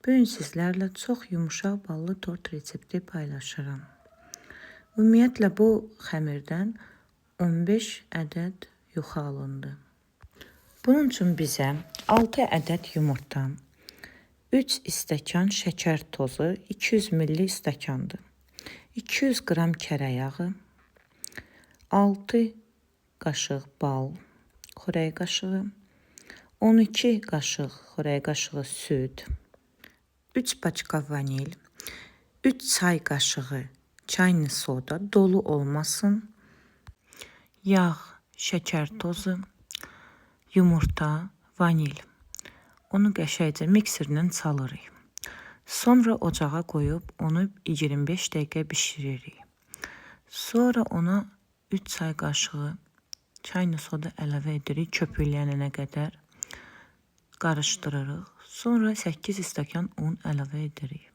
Bu gün sizlərlə çox yumuşaq ballı tort resepti paylaşıram. Ümumiyyətlə bu xəmirdən 15 ədəd yuxa alındı. Bunun üçün bizə 6 ədəd yumurta, 3 stəkan şəkər tozu, 200 ml stəkandır. 200 qram kərə yağı, 6 qaşıq bal, xörək qaşığı, 12 qaşıq xörək qaşığı süd, 3 paçka vanil, 3 çay qaşığı çayını soda, dolu olmasın, yağ, şəkər tozu, yumurta, vanil. Onu qəşəngcə mikserlə çalırıq. Sonra ocağa qoyub onu 25 dəqiqə bişiririk. Sonra ona 3 çay qaşığı çayını soda əlavə edirik köpüklənənə qədər. Qarışdırırıq. Sonra 8 stəkan un əlavə edirik.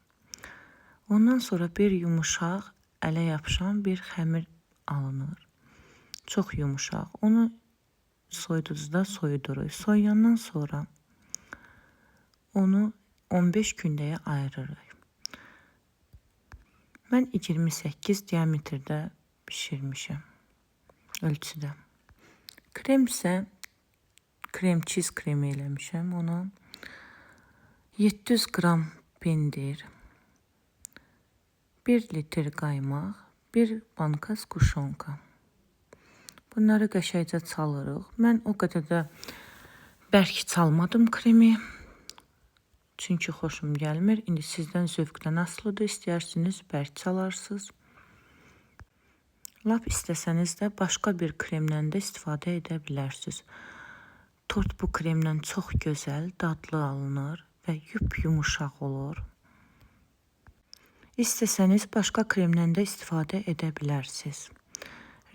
Ondan sonra bir yumuşaq, ələ yapışan bir xəmir alınır. Çox yumuşaq. Onu soyuducuda soyuduruq. Soyuyandan sonra onu 15 gündəyə ayırırıq. Mən 28 diametrdə bişirmişəm ölçüdə. Krem isə krem cheese kremi eləmişəm ona. 700 qram pendir, 1 litr qaymaq, 1 banka skuşonka. Bunları qəşəngcə çalırıq. Mən o qədər də bərk çalmadım kremi. Çünki xoşum gəlmir. İndi sizdən zövqdən asılıdır. İstəyirsiniz bərk çalarsınız. Lap istəsəniz də başqa bir kremdən də istifadə edə bilərsiniz. Tort bu kremlə çox gözəl, dadlı alınır və yumuşaq olur. İstəsəniz başqa kremdən də istifadə edə bilərsiniz.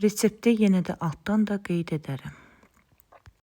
Resepti yenə də altdan da qeyd edərəm.